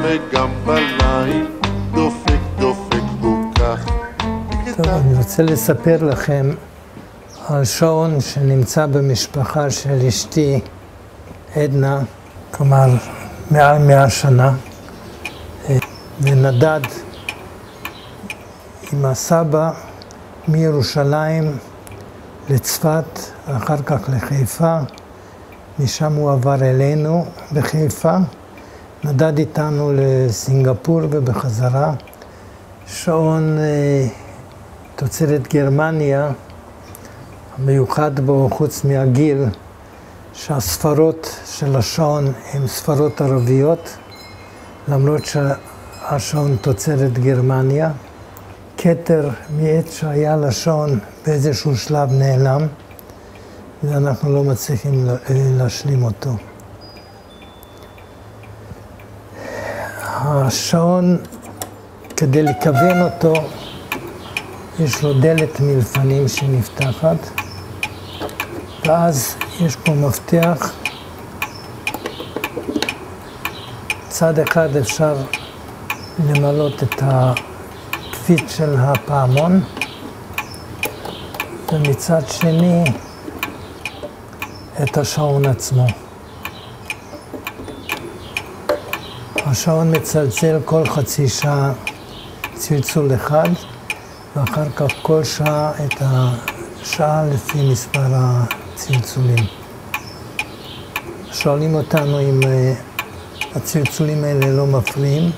וגם בליל דופק דופק הוא כך. טוב, אני רוצה לספר לכם על שעון שנמצא במשפחה של אשתי עדנה, כלומר מעל 100 שנה, ונדד עם הסבא מירושלים לצפת, אחר כך לחיפה, משם הוא עבר אלינו בחיפה, נדד איתנו לסינגפור ובחזרה. שעון תוצרת גרמניה, המיוחד בו חוץ מהגיל, שהספרות של השעון הן ספרות ערביות, למרות שהשעון תוצרת גרמניה. כתר מעץ שהיה לשעון באיזשהו שלב נעלם, ואנחנו לא מצליחים להשלים אותו. השעון, כדי לכוון אותו, יש לו דלת מלפנים שנפתחת, ואז יש פה מפתח. צד אחד אפשר למלות את הקפיץ של הפעמון, ומצד שני את השעון עצמו. השעון מצלצל כל חצי שעה צלצול אחד, ואחר כך כל שעה את השעה לפי מספר הצלצולים. שואלים אותנו אם הצלצולים האלה לא מפריעים.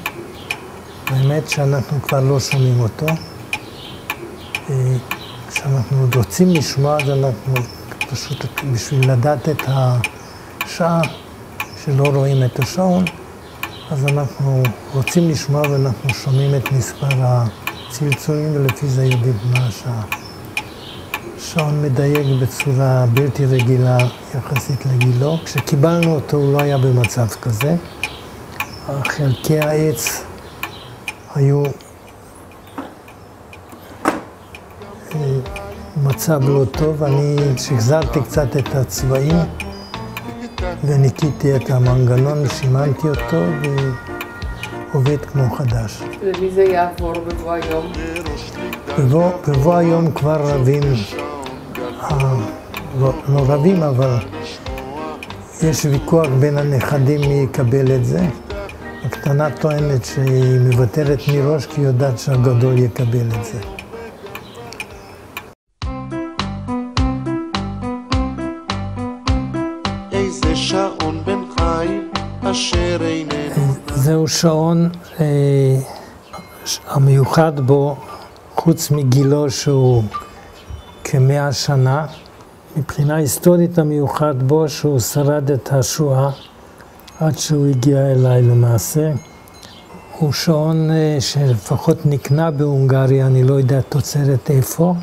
האמת שאנחנו כבר לא שומעים אותו. כשאנחנו רוצים לשמוע, אז אנחנו פשוט בשביל לדעת את השעה שלא רואים את השעון, אז אנחנו רוצים לשמוע ואנחנו שומעים את מספר הצלצולים, ולפי זה יודעים מה השעה. השעון מדייק בצורה בלתי רגילה יחסית לגילו. כשקיבלנו אותו הוא לא היה במצב כזה. חלקי העץ היו מצב לא טוב. אני שחזרתי קצת את הצבעים וניקיתי את המנגנון, שימנתי אותו ועובד כמו חדש. למי זה יעבור בבוא היום? בבוא היום כבר רבים, לא רבים, אבל יש ויכוח בין הנכדים מי יקבל את זה. הקטנה טוענת שהיא מוותרת מראש כי היא יודעת שהגדול יקבל את זה. איזה שעון בן חיים אשר איננו. זהו שעון המיוחד בו, חוץ מגילו שהוא כ100 שנה, מבחינה היסטורית המיוחד בו שהוא שרד את השואה עד שהוא הגיע אליי למעשה. הוא שעון שלפחות נקנה בהונגריה, אני לא יודע תוצרת איפה,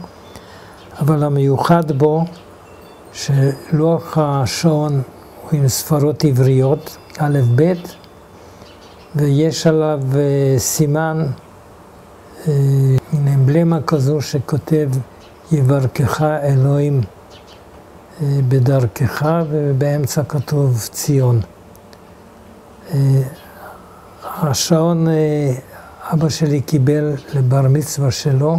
אבל המיוחד בו שלוח השעון הוא עם ספרות עבריות, א' ב', ויש עליו סימן, מין אמבלמה כזו שכותב יברכך אלוהים בדרכך, ובאמצע כתוב ציון. השעון אבא שלי קיבל לבר מצווה שלו,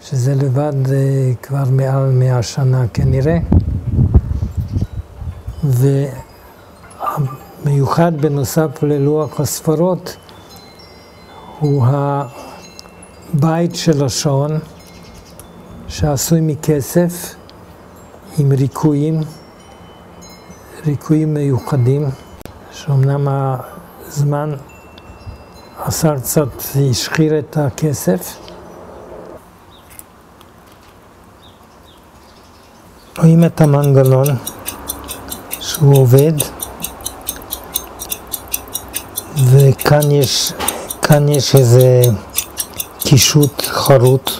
שזה לבד כבר מעל 100 שנה כנראה. והמיוחד בנוסף ללוח הספרות הוא הבית של השעון, שעשוי מכסף עם ריקויים מיוחדים, שאומנם הזמן עשה קצת השחיר את הכסף. רואים את המנגנון שהוא עובד, וכאן יש איזה קישוט חרוט,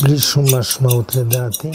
בלי שום משמעות לדעתי.